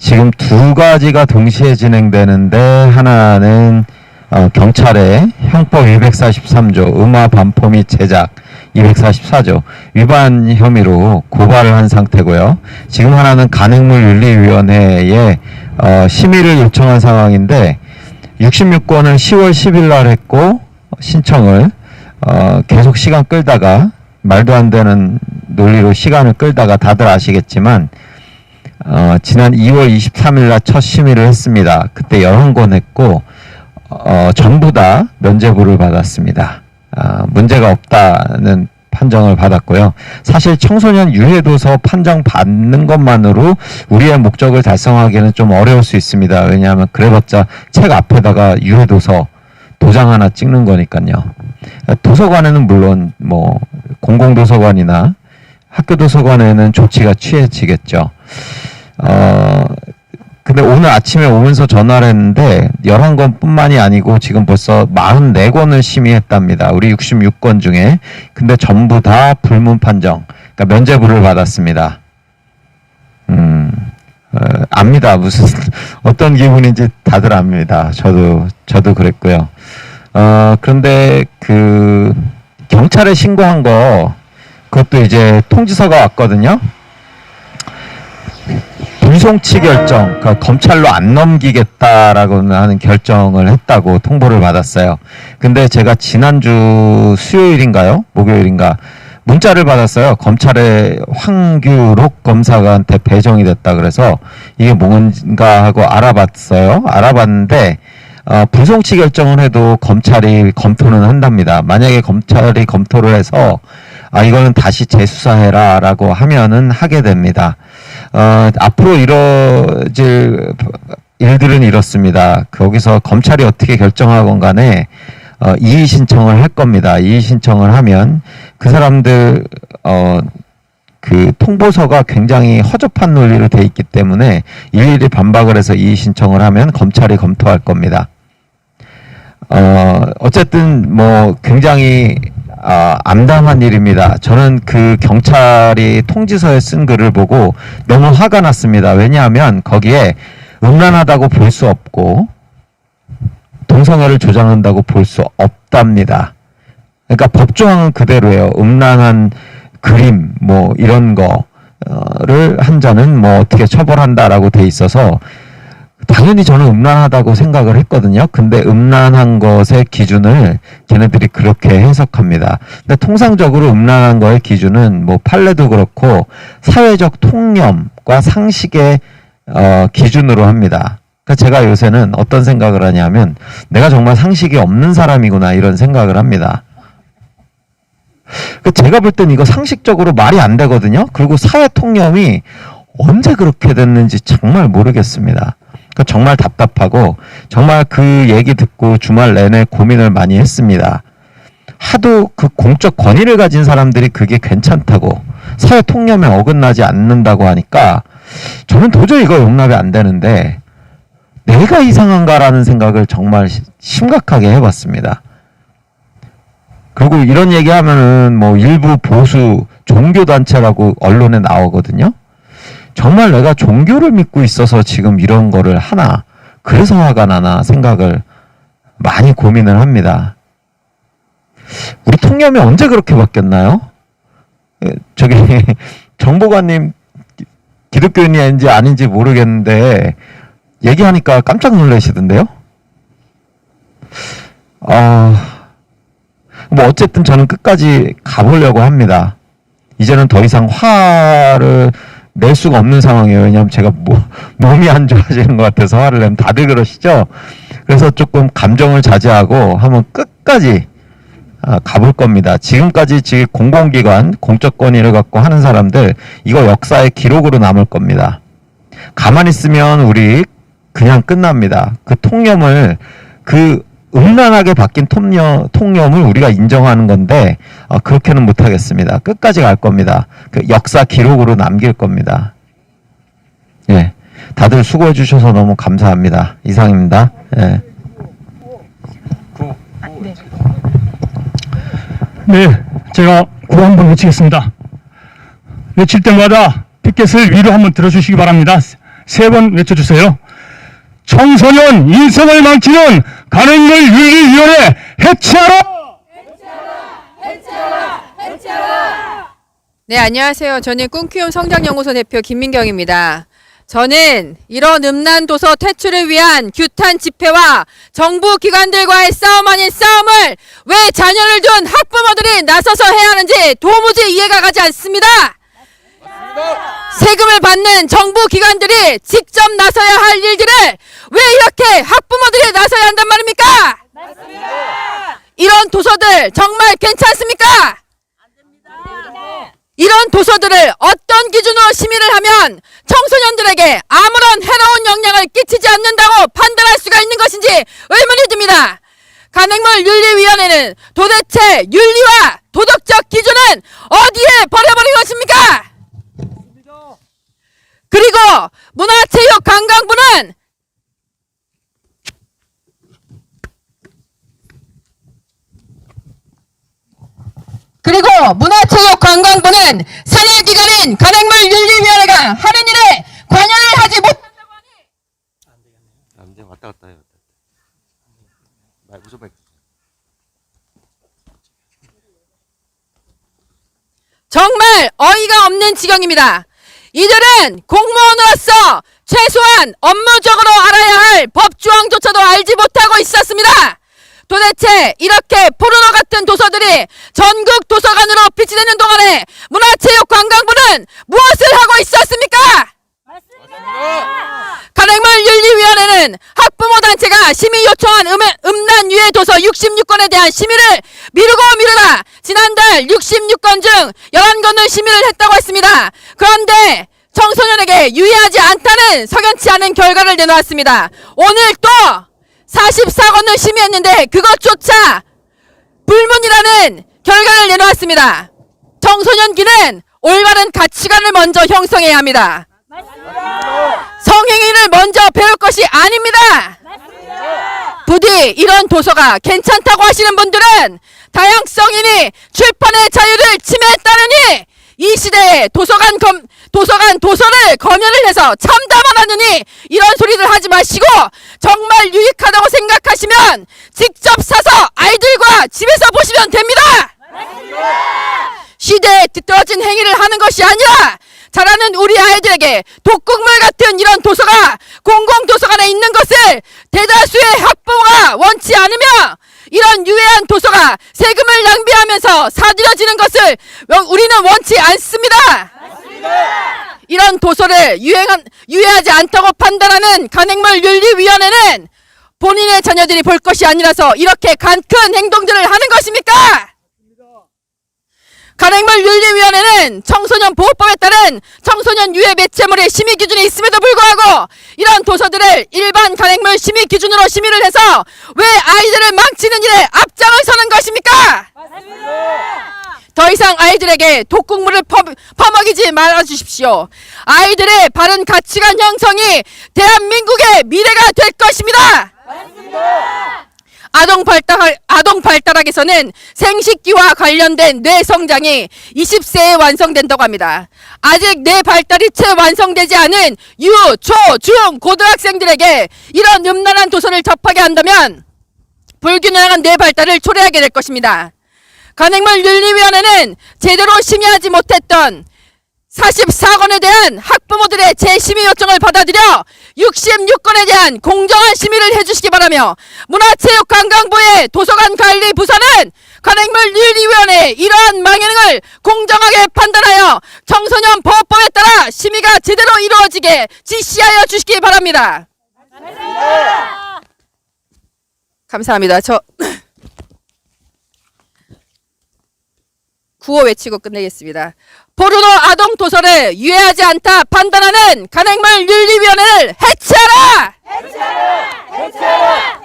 지금 두 가지가 동시에 진행되는데 하나는 경찰의 형법 243조 음화 반포 및 제작 244조 위반 혐의로 고발을 한 상태고요. 지금 하나는 간행물윤리위원회에 심의를 요청한 상황인데 66건을 10월 10일 날 했고 신청을 계속 시간 끌다가 말도 안 되는 논리로 시간을 끌다가 다들 아시겠지만 지난 2월 23일 날 첫 심의를 했습니다. 그때 11건 했고 전부 다 면죄부를 받았습니다. 문제가 없다는 판정을 받았고요. 사실 청소년 유해도서 판정 받는 것만으로 우리의 목적을 달성하기는 좀 어려울 수 있습니다. 왜냐하면 그래봤자 책 앞에다가 유해도서 도장 하나 찍는 거니까요. 도서관에는 물론 뭐 공공도서관이나 학교도서관에는 조치가 취해지겠죠. 근데 오늘 아침에 오면서 전화를 했는데 11건 뿐만이 아니고 지금 벌써 44건을 심의했답니다. 우리 66건 중에. 근데 전부 다 불문 판정, 그러니까 면죄부를 받았습니다. 압니다. 무슨 어떤 기분인지 다들 압니다. 저도 그랬고요. 그런데 그 경찰에 신고한 거 그것도 이제 통지서가 왔거든요. 불송치 결정, 그러니까 검찰로 안 넘기겠다라고 하는 결정을 했다고 통보를 받았어요. 근데 제가 지난주 수요일인가요? 목요일인가? 문자를 받았어요. 검찰의 황규록 검사관한테 배정이 됐다 그래서 이게 뭔가 하고 알아봤어요. 알아봤는데 불송치 결정을 해도 검찰이 검토는 한답니다. 만약에 검찰이 검토를 해서 이거는 다시 재수사해라 라고 하면은 하게 됩니다. 앞으로 이뤄질 일들은 이렇습니다. 거기서 검찰이 어떻게 결정하건 간에 이의 신청을 할 겁니다. 이의 신청을 하면 그 사람들 그 통보서가 굉장히 허접한 논리로 돼 있기 때문에 일일이 반박을 해서 이의 신청을 하면 검찰이 검토할 겁니다. 어쨌든 뭐 굉장히 암담한 일입니다. 저는 그 경찰이 통지서에 쓴 글을 보고 너무 화가 났습니다. 왜냐하면 거기에 음란하다고 볼 수 없고 동성애를 조장한다고 볼 수 없답니다. 그러니까 법조항은 그대로예요. 음란한 그림 뭐 이런 거를 한 자는 뭐 어떻게 처벌한다라고 돼 있어서 당연히 저는 음란하다고 생각을 했거든요. 근데 음란한 것의 기준을 걔네들이 그렇게 해석합니다. 근데 통상적으로 음란한 거의 기준은 뭐 판례도 그렇고 사회적 통념과 상식의 기준으로 합니다. 그러니까 제가 요새는 어떤 생각을 하냐면 내가 정말 상식이 없는 사람이구나 이런 생각을 합니다. 제가 볼 땐 이거 상식적으로 말이 안 되거든요. 그리고 사회 통념이 언제 그렇게 됐는지 정말 모르겠습니다. 정말 답답하고 정말 그 얘기 듣고 주말 내내 고민을 많이 했습니다. 하도 그 공적 권위를 가진 사람들이 그게 괜찮다고 사회 통념에 어긋나지 않는다고 하니까 저는 도저히 이거 용납이 안 되는데 내가 이상한가라는 생각을 정말 심각하게 해봤습니다. 그리고 이런 얘기하면은 뭐 일부 보수 종교단체라고 언론에 나오거든요. 정말 내가 종교를 믿고 있어서 지금 이런 거를 하나, 그래서 화가 나나 생각을 많이 고민을 합니다. 우리 통념이 언제 그렇게 바뀌었나요? 저기 정보관님 기독교인인지 아닌지 모르겠는데 얘기하니까 깜짝 놀라시던데요? 뭐 어쨌든 저는 끝까지 가보려고 합니다. 이제는 더 이상 화를 낼 수가 없는 상황이에요. 왜냐하면 제가 몸이 안 좋아지는 것 같아서 화를 내면 다들 그러시죠? 그래서 조금 감정을 자제하고 한번 끝까지 가볼 겁니다. 지금까지 공공기관, 공적 권위를 갖고 하는 사람들 이거 역사의 기록으로 남을 겁니다. 가만히 있으면 우리 그냥 끝납니다. 그 통념을 음란하게 바뀐 통념을 우리가 인정하는 건데 그렇게는 못하겠습니다. 끝까지 갈 겁니다. 그 역사 기록으로 남길 겁니다. 예, 다들 수고해 주셔서 너무 감사합니다. 이상입니다. 예. 네, 제가 구호 한번 외치겠습니다. 외칠 때마다 피켓을 위로 한번 들어주시기 바랍니다. 3번 외쳐주세요. 청소년 인성을 망치는 간행물윤리위원회 해체하라! 네, 안녕하세요. 저는 꿈키움 성장연구소 대표 김민경입니다. 저는 이런 음란 도서 퇴출을 위한 규탄 집회와 정부 기관들과의 싸움 아닌 싸움을 왜 자녀를 둔 학부모들이 나서서 해야 하는지 도무지 이해가 가지 않습니다. 세금을 받는 정부 기관들이 직접 나서야 할 일들을 왜 이렇게 학부모들이 나서야 한단 말입니까? 이런 도서들 정말 괜찮습니까? 이런 도서들을 어떤 기준으로 심의를 하면 청소년들에게 아무런 해로운 영향을 끼치지 않는다고 판단할 수가 있는 것인지 의문이 듭니다. 간행물윤리위원회는 도대체 윤리와 도덕적 기준은 어디에 버려버린 것입니까? 그리고 문화체육관광부는 산하기관인 간행물윤리위원회가 하는 일에 관여를 하지 못한다고 하니 이제 왔다 갔다 해요. 무슨 말? 정말 어이가 없는 지경입니다. 이들은 공무원으로서 최소한 업무적으로 알아야 할 법조항조차도 알지 못하고 있었습니다. 도대체 이렇게 포르노 같은 도서들이 전국 도서관으로 비치되는 동안에 문화체육관광부는 무엇을 하고 있었습니까? 간행물윤리위원회는 학부모 단체가 심의 요청한 음란 유해 도서 66건에 대한 심의를 미루다 지난달 66건 중 11건을 심의를 했다고 했습니다. 그런데 청소년에게 유해하지 않다는 석연치 않은 결과를 내놓았습니다. 오늘 또 44건을 심의했는데 그것조차 불문이라는 결과를 내놓았습니다. 청소년기는 올바른 가치관을 먼저 형성해야 합니다. 성행위를 먼저 배울 것이 아닙니다. 부디 이런 도서가 괜찮다고 하시는 분들은 다양성이니 출판의 자유를 침해했다느니 이 시대에 도서를 검열을 해서 참담하다느니 이런 소리를 하지 마시고 정말 유익하다고 생각하시면 직접 사서 아이들과 집에서 보시면 됩니다. 시대에 뒤떨어진 행위를 하는 것이 아니라 자라는 우리 아이들에게 독극물 같은 이런 도서가 공공도서관에 있는 것을 대다수의 학부모가 원치 않으며 이런 유해한 도서가 세금을 낭비하면서 사들여지는 것을 우리는 원치 않습니다. 이런 도서를 유해하지 않다고 판단하는 간행물윤리위원회는 본인의 자녀들이 볼 것이 아니라서 이렇게 큰 행동들을 하는 것입니까? 간행물윤리위원회는 청소년 보호법에 따른 청소년 유해 매체물의 심의 기준이 있음에도 불구하고 이런 도서들을 일반 간행물 심의 기준으로 심의를 해서 왜 아이들을 망치는 일에 앞장을 서는 것입니까? 더 이상 아이들에게 독극물을 퍼먹이지 말아주십시오. 아이들의 바른 가치관 형성이 대한민국의 미래가 될 것입니다. 아동 발달학에서는 생식기와 관련된 뇌 성장이 20세에 완성된다고 합니다. 아직 뇌 발달이 채 완성되지 않은 유, 초, 중, 고등학생들에게 이런 음란한 도서를 접하게 한다면 불균형한 뇌 발달을 초래하게 될 것입니다. 간행물윤리위원회는 제대로 심의하지 못했던 44건에 대한 학부모들의 재심의 요청을 받아들여 66건에 대한 공정한 심의를 해주시기 바라며 문화체육관광부의 도서관관리부서는 간행물윤리위원회의 이러한 망행을 공정하게 판단하여 청소년 보호법에 따라 심의가 제대로 이루어지게 지시하여 주시기 바랍니다. 감사합니다. 구호 외치고 끝내겠습니다. 포르노 아동 도서를 유해하지 않다 판단하는 간행물윤리위원회를 해체하라!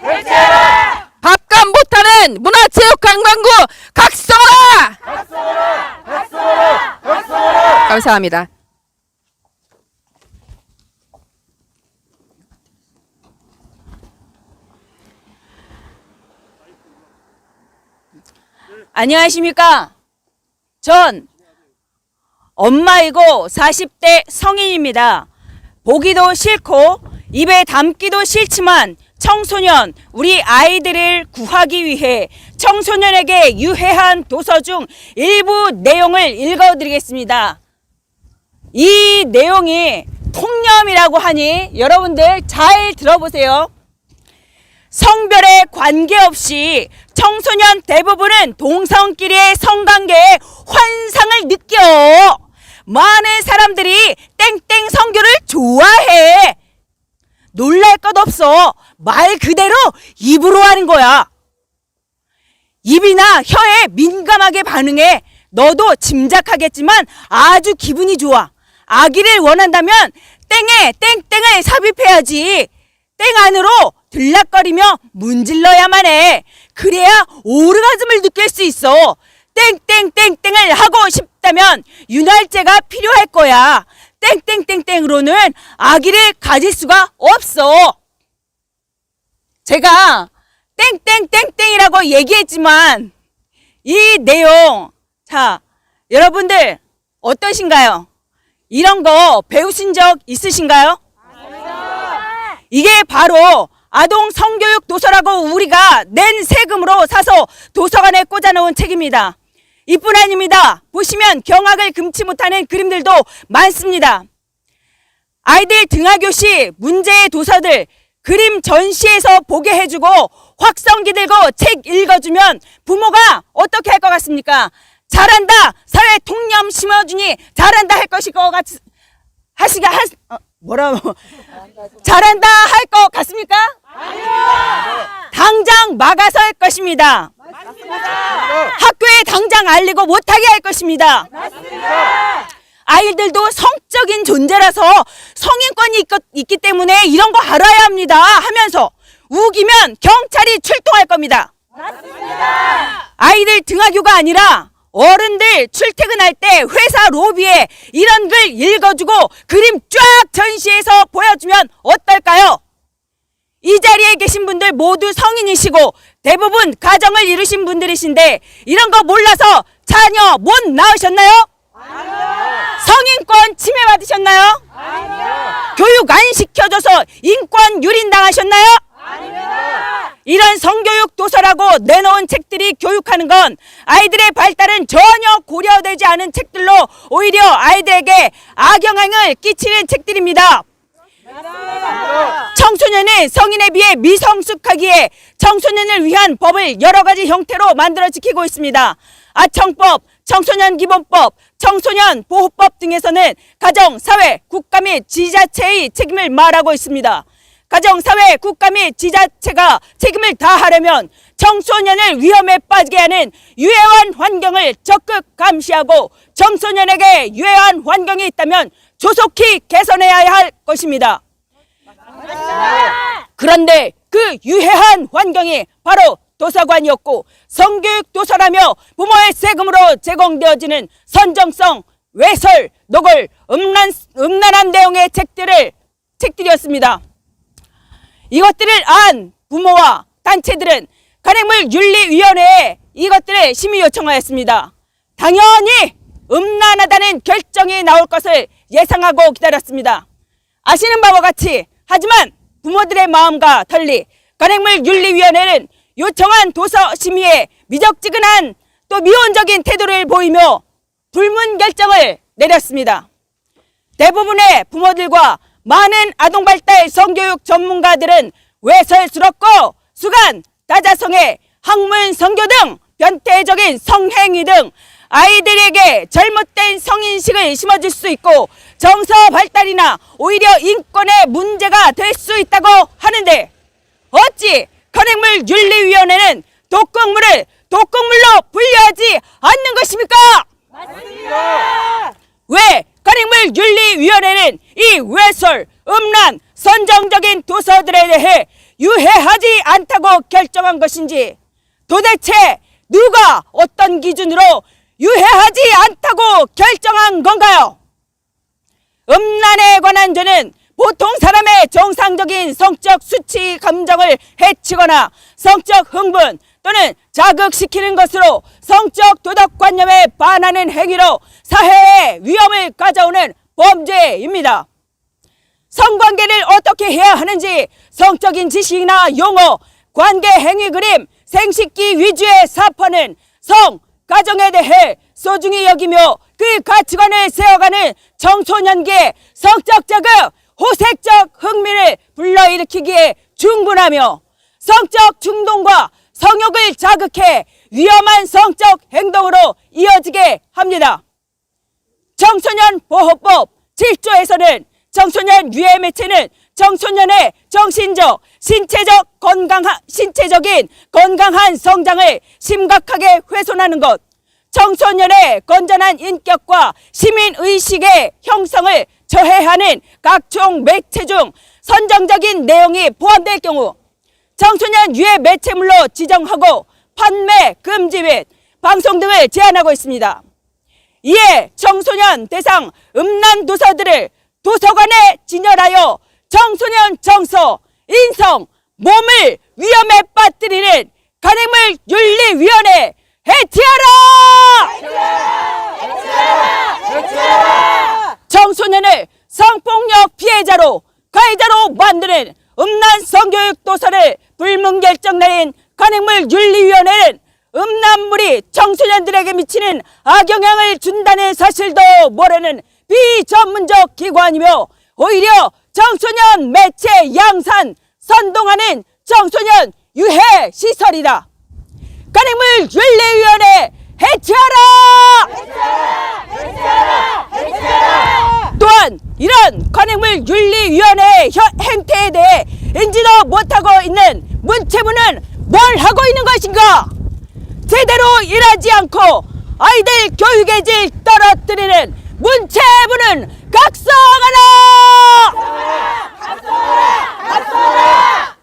해체하라! 밥값 못하는 문화체육관광부 각성하라! 감사합니다. 안녕하십니까? 전 엄마이고 40대 성인입니다. 보기도 싫고 입에 담기도 싫지만 청소년, 우리 아이들을 구하기 위해 청소년에게 유해한 도서 중 일부 내용을 읽어드리겠습니다. 이 내용이 통념이라고 하니 여러분들 잘 들어보세요. 성별에 관계없이 청소년 대부분은 동성끼리의 성관계에 환상을 느껴. 많은 사람들이 땡땡 성교를 좋아해. 놀랄 것 없어. 말 그대로 입으로 하는 거야. 입이나 혀에 민감하게 반응해. 너도 짐작하겠지만 아주 기분이 좋아. 아기를 원한다면 땡에 땡땡을 삽입해야지. 땡 안으로 들락거리며 문질러야만 해. 그래야 오르가즘을 느낄 수 있어. 땡땡땡땡을 하고 싶다면 윤활제가 필요할 거야. 땡땡땡땡으로는 아기를 가질 수가 없어. 제가 땡땡땡땡이라고 얘기했지만 이 내용, 자, 여러분들 어떠신가요? 이런 거 배우신 적 있으신가요? 이게 바로 아동 성교육 도서라고 우리가 낸 세금으로 사서 도서관에 꽂아놓은 책입니다. 이뿐 아닙니다. 보시면 경악을 금치 못하는 그림들도 많습니다. 아이들 등하교 시 문제의 도서들 그림 전시에서 보게 해주고 확성기 들고 책 읽어주면 부모가 어떻게 할 것 같습니까? 잘한다, 사회 통념 심어주니 잘한다 할 것일 것 잘한다 할 것 같습니까? 아니요. 당장 막아설 것입니다. 맞습니다. 학교에 당장 알리고 못하게 할 것입니다. 맞습니다. 아이들도 성적인 존재라서 성인권이 있기 때문에 이런 거 알아야 합니다 하면서 우기면 경찰이 출동할 겁니다. 맞습니다. 아이들 등하교가 아니라 어른들 출퇴근할 때 회사 로비에 이런 글 읽어주고 그림 쫙 전시해서 보여주면 어떨까요? 이 자리에 계신 분들 모두 성인이시고 대부분 가정을 이루신 분들이신데 이런 거 몰라서 자녀 못 낳으셨나요? 아니요. 성인권 침해받으셨나요? 아니요. 교육 안 시켜줘서 인권 유린당하셨나요? 아닙니다. 이런 성교육 도서라고 내놓은 책들이 교육하는 건 아이들의 발달은 전혀 고려되지 않은 책들로 오히려 아이들에게 악영향을 끼치는 책들입니다. 청소년은 성인에 비해 미성숙하기에 청소년을 위한 법을 여러 가지 형태로 만들어 지키고 있습니다. 아청법, 청소년기본법, 청소년보호법 등에서는 가정, 사회, 국가 및 지자체의 책임을 말하고 있습니다. 가정, 사회, 국가 및 지자체가 책임을 다하려면 청소년을 위험에 빠지게 하는 유해한 환경을 적극 감시하고 청소년에게 유해한 환경이 있다면 조속히 개선해야 할 것입니다. 그런데 그 유해한 환경이 바로 도서관이었고 성교육 도서라며 부모의 세금으로 제공되어지는 선정성, 외설, 노골, 음란한 내용의 책들이었습니다. 이것들을 안 부모와 단체들은 간행물윤리위원회에 이것들을 심의 요청하였습니다. 당연히 음란하다는 결정이 나올 것을 예상하고 기다렸습니다. 아시는 바와 같이 하지만 부모들의 마음과 달리 간행물윤리위원회는 요청한 도서 심의에 미적지근한 또 미온적인 태도를 보이며 불문 결정을 내렸습니다. 대부분의 부모들과 많은 아동발달 성교육 전문가들은 외설스럽고 수간, 다자성애, 학문 성교 등 변태적인 성행위 등 아이들에게 잘못된 성인식을 심어줄 수 있고 정서 발달이나 오히려 인권의 문제가 될 수 있다고 하는데 어찌 간행물윤리위원회는 독극물을 독극물로 분류하지 않는 것입니까? 맞습니다. 왜 간행물윤리위원회는 이 외설, 음란, 선정적인 도서들에 대해 유해하지 않다고 결정한 것인지 도대체 누가 어떤 기준으로 유해하지 않다고 결정한 건가요? 음란에 관한 죄는 보통 사람의 정상적인 성적 수치 감정을 해치거나 성적 흥분 또는 자극시키는 것으로 성적 도덕관념에 반하는 행위로 사회에 위험을 가져오는 범죄입니다. 성관계를 어떻게 해야 하는지 성적인 지식이나 용어, 관계 행위 그림, 생식기 위주의 사파는 성, 가정에 대해 소중히 여기며 그 가치관을 세워가는 청소년기의 성적 자극, 호색적 흥미를 불러일으키기에 충분하며 성적 충동과 성욕을 자극해 위험한 성적 행동으로 이어지게 합니다. 청소년 보호법 7조에서는 청소년 유해 매체는 청소년의 정신적, 신체적인 건강한 성장을 심각하게 훼손하는 것, 청소년의 건전한 인격과 시민의식의 형성을 저해하는 각종 매체 중 선정적인 내용이 포함될 경우 청소년 유해 매체물로 지정하고 판매 금지 및 방송 등을 제한하고 있습니다. 이에 청소년 대상 음란 도서들을 도서관에 진열하여 청소년 정서, 인성, 몸을 위험에 빠뜨리는 간행물 윤리위원회 해체하라! 청소년을 성폭력 피해자로 가해자로 만드는 음란 성교육 도서를 불문결정 내린 간행물 윤리위원회는 음란물이 청소년들에게 미치는 악영향을 준다는 사실도 모르는 비전문적 기관이며 오히려 청소년 매체 양산, 선동하는 청소년 유해 시설이다. 간행물 윤리위원회 해체하라! 또한 이런 간행물 윤리위원회의 행태에 대해 인지도 못하고 있는 문체부는 뭘 하고 있는 것인가? 제대로 일하지 않고 아이들 교육의 질 떨어뜨리는 문체부는 각성하라!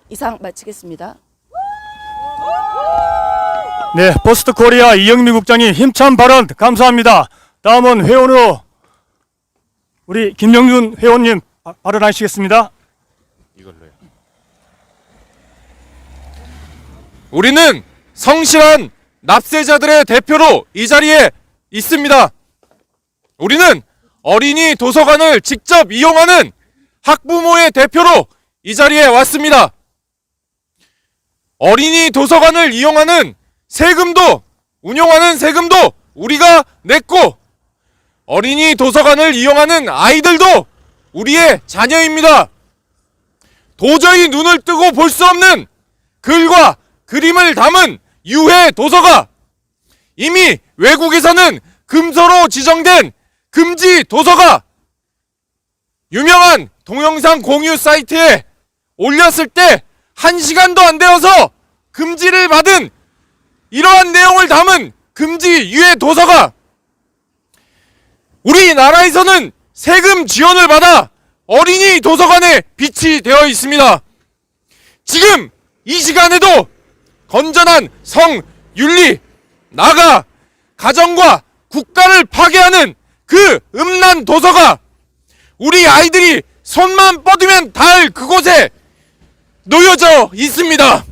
이상 마치겠습니다. 네, 포스트 코리아 이영미 국장님 힘찬 발언 감사합니다. 다음은 회원으로 우리 김영준 회원님 발언하시겠습니다. 우리는 성실한 납세자들의 대표로 이 자리에 있습니다. 우리는 어린이 도서관을 직접 이용하는 학부모의 대표로 이 자리에 왔습니다. 어린이 도서관을 이용하는 세금도, 운영하는 세금도 우리가 냈고, 어린이 도서관을 이용하는 아이들도 우리의 자녀입니다. 도저히 눈을 뜨고 볼 수 없는 글과 그림을 담은 유해 도서가 이미 외국에서는 금서로 지정된 금지 도서가 유명한 동영상 공유 사이트에 올렸을 때 1시간도 안 되어서 금지를 받은 이러한 내용을 담은 금지 유해 도서가 우리나라에서는 세금 지원을 받아 어린이 도서관에 비치되어 있습니다. 지금 이 시간에도 건전한 성윤리, 나아가 가정과 국가를 파괴하는 그 음란 도서가 우리 아이들이 손만 뻗으면 닿을 그곳에 놓여져 있습니다.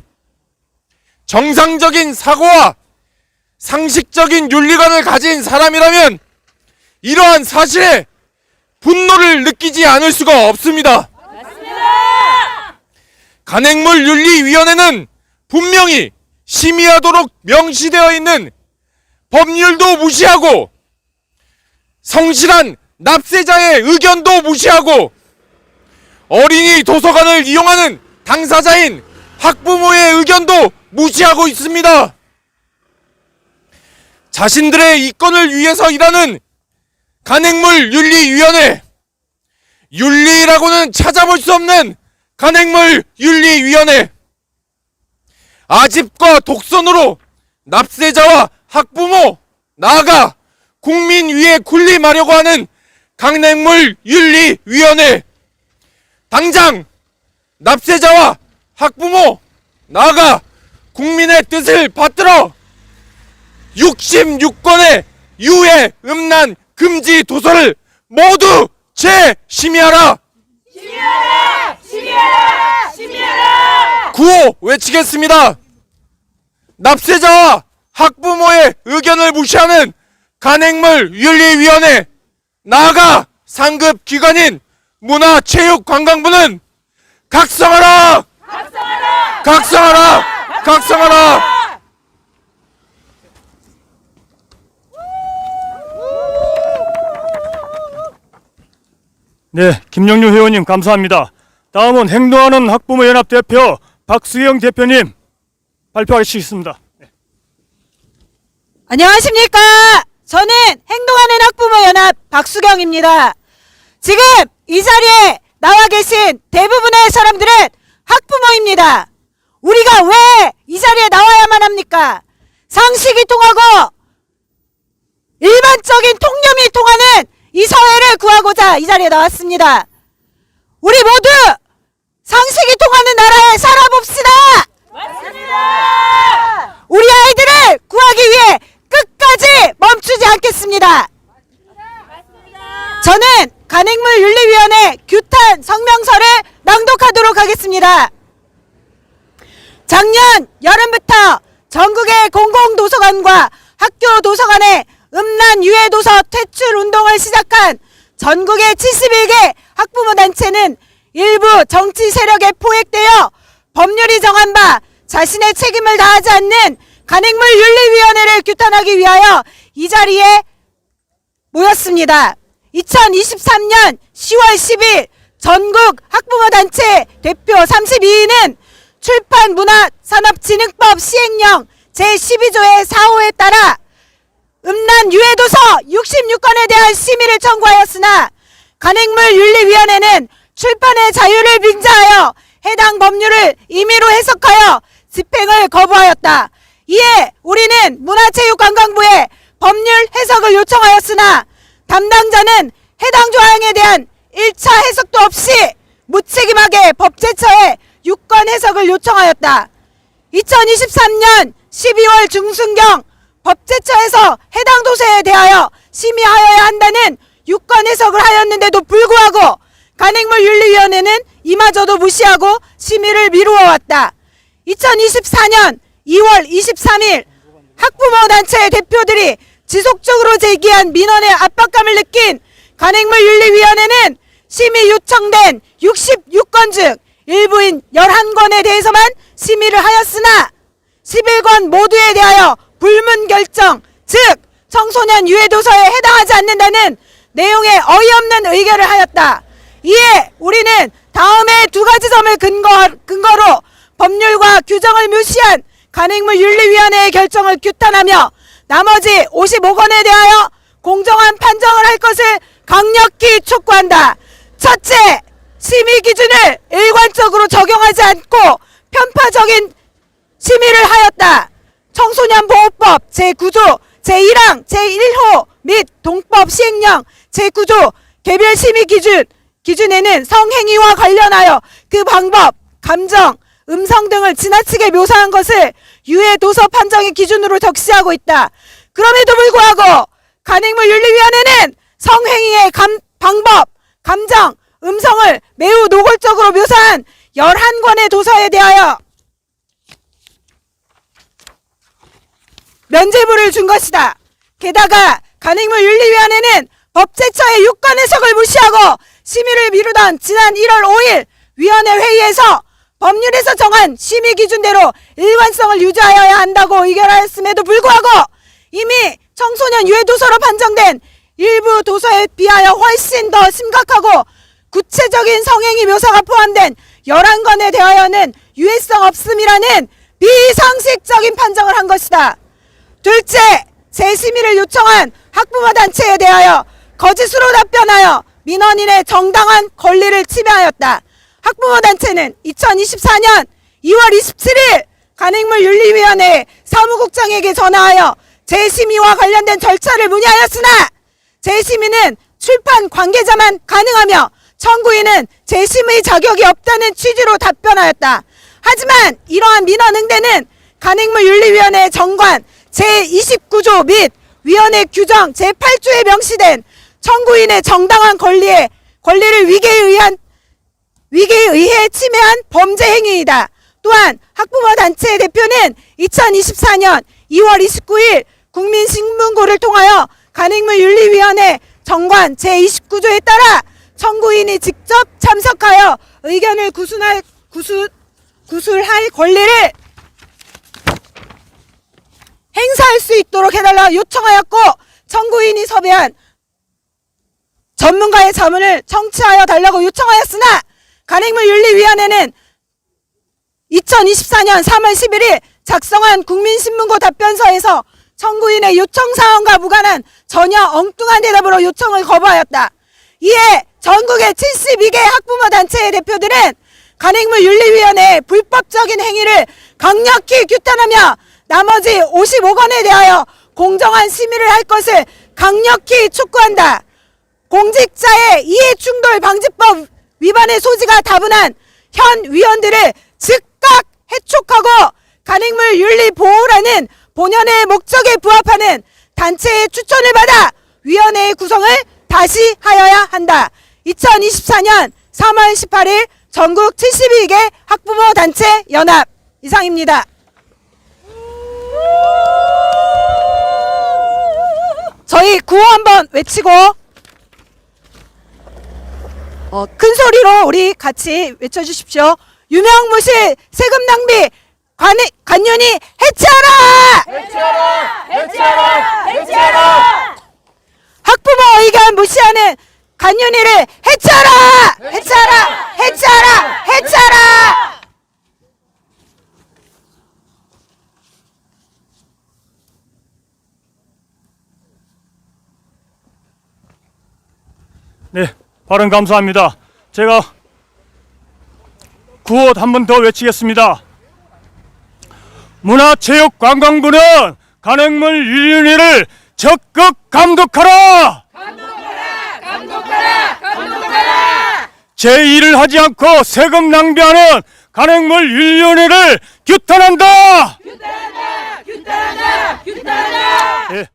정상적인 사고와 상식적인 윤리관을 가진 사람이라면 이러한 사실에 분노를 느끼지 않을 수가 없습니다. 맞습니다. 간행물윤리위원회는 분명히 심의하도록 명시되어 있는 법률도 무시하고 성실한 납세자의 의견도 무시하고 어린이 도서관을 이용하는 당사자인 학부모의 의견도 무시하고 있습니다. 자신들의 이권을 위해서 일하는 간행물윤리위원회, 윤리라고는 찾아볼 수 없는 간행물윤리위원회, 아집과 독선으로 납세자와 학부모, 나아가 국민 위에 군림하려고 하는 간행물윤리위원회, 당장 납세자와 학부모, 나아가 국민의 뜻을 받들어 66권의 유해 음란 금지 도서를 모두 재심의하라! 심의하라! 심의하라! 심의하라! 구호 외치겠습니다. 납세자와 학부모의 의견을 무시하는 간행물윤리위원회, 나아가 상급 기관인 문화체육관광부는 각성하라! 각성하라! 각성하라! 각성하라! 네, 김영준 회원님 감사합니다. 다음은 행동하는 학부모 연합 대표 박수영 대표님 발표하시겠습니다. 안녕하십니까. 저는 행동하는 학부모연합 박수경입니다. 지금 이 자리에 나와 계신 대부분의 사람들은 학부모입니다. 우리가 왜 이 자리에 나와야만 합니까? 상식이 통하고 일반적인 통념이 통하는 이 사회를 구하고자 이 자리에 나왔습니다. 우리 모두 상식이 통하는 나라에 살아봅시다. 맞습니다. 우리 아이들을 구하기 위해 끝까지 멈추지 않겠습니다. 저는 간행물윤리위원회 규탄 성명서를 낭독하도록 하겠습니다. 작년 여름부터 전국의 공공도서관과 학교 도서관에 음란 유해 도서 퇴출 운동을 시작한 전국의 71개 학부모 단체는 일부 정치 세력에 포획되어 법률이 정한 바 자신의 책임을 다하지 않는 간행물윤리위원회를 규탄하기 위하여 이 자리에 모였습니다. 2023년 10월 10일 전국 학부모 단체 대표 32인은 출판문화산업진흥법 시행령 제12조의 4호에 따라 음란 유해도서 66건에 대한 심의를 청구하였으나 간행물윤리위원회는 출판의 자유를 빙자하여 해당 법률을 임의로 해석하여 집행을 거부하였다. 이에 우리는 문화체육관광부에 법률 해석을 요청하였으나 담당자는 해당 조항에 대한 1차 해석도 없이 무책임하게 법제처에 유권 해석을 요청하였다. 2023년 12월 중순경 법제처에서 해당 도서에 대하여 심의하여야 한다는 유권 해석을 하였는데도 불구하고 간행물윤리위원회는 이마저도 무시하고 심의를 미루어 왔다. 2024년 2월 23일 학부모 단체 대표들이 지속적으로 제기한 민원의 압박감을 느낀 간행물윤리위원회는 심의 요청된 66건 중 일부인 11건에 대해서만 심의를 하였으나 11건 모두에 대하여 불문 결정, 즉 청소년 유해도서에 해당하지 않는다는 내용의 어이없는 의결을 하였다. 이에 우리는 다음의 두 가지 점을 근거로 법률과 규정을 무시한 간행물윤리위원회의 결정을 규탄하며 나머지 55건에 대하여 공정한 판정을 할 것을 강력히 촉구한다. 첫째, 심의 기준을 일관적으로 적용하지 않고 편파적인 심의를 하였다. 청소년보호법 제9조 제1항 제1호 및 동법 시행령 제9조 개별 심의 기준에는 성행위와 관련하여 그 방법, 감정, 음성 등을 지나치게 묘사한 것을 유해 도서 판정의 기준으로 적시하고 있다. 그럼에도 불구하고 간행물윤리위원회는 성행위의 방법, 감정, 음성을 매우 노골적으로 묘사한 11권의 도서에 대하여 면죄부를 준 것이다. 게다가 간행물윤리위원회는 법제처의 유권 해석을 무시하고 심의를 미루던 지난 1월 5일 위원회 회의에서 법률에서 정한 심의 기준대로 일관성을 유지하여야 한다고 의결하였음에도 불구하고 이미 청소년 유해 도서로 판정된 일부 도서에 비하여 훨씬 더 심각하고 구체적인 성행위 묘사가 포함된 11건에 대하여는 유해성 없음이라는 비상식적인 판정을 한 것이다. 둘째, 재심의를 요청한 학부모 단체에 대하여 거짓으로 답변하여 민원인의 정당한 권리를 침해하였다. 학부모 단체는 2024년 2월 27일 간행물윤리위원회 사무국장에게 전화하여 재심의와 관련된 절차를 문의하였으나 재심의는 출판 관계자만 가능하며 청구인은 재심의 자격이 없다는 취지로 답변하였다. 하지만 이러한 민원 응대는 간행물윤리위원회 정관 제29조 및 위원회 규정 제8조에 명시된 청구인의 정당한 권리를 위계에 의해 침해한 범죄 행위이다. 또한 학부모 단체 대표는 2024년 2월 29일 국민신문고를 통하여 간행물윤리위원회 정관 제29조에 따라 청구인이 직접 참석하여 의견을 구술할 권리를 행사할 수 있도록 해달라 요청하였고, 청구인이 섭외한 전문가의 자문을 청취하여 달라고 요청하였으나 간행물윤리위원회는 2024년 3월 11일 작성한 국민신문고 답변서에서 청구인의 요청사항과 무관한 전혀 엉뚱한 대답으로 요청을 거부하였다. 이에 전국의 72개 학부모 단체의 대표들은 간행물윤리위원회의 불법적인 행위를 강력히 규탄하며 나머지 55건에 대하여 공정한 심의를 할 것을 강력히 촉구한다. 공직자의 이해충돌 방지법 위반의 소지가 다분한 현 위원들을 즉각 해촉하고 간행물 윤리 보호라는 본연의 목적에 부합하는 단체의 추천을 받아 위원회의 구성을 다시 하여야 한다. 2024년 3월 18일 전국 72개 학부모 단체 연합 이상입니다. 저희 구호 한번 외치고 큰 소리로 우리 같이 외쳐주십시오. 유명무실 세금 낭비 간윤이 해체하라! 해체하라! 해체하라! 해체하라! 학부모 의견 무시하는 간윤이를 해체하라! 해체하라! 해체하라! 해체하라! 네, 발언 감사합니다. 제가 구호 한 번 더 외치겠습니다. 문화체육관광부는 간행물 윤리를 적극 감독하라! 감독하라! 제1을 하지 않고 세금 낭비하는 간행물 윤리위원회를 규탄한다! 규탄한다! 예.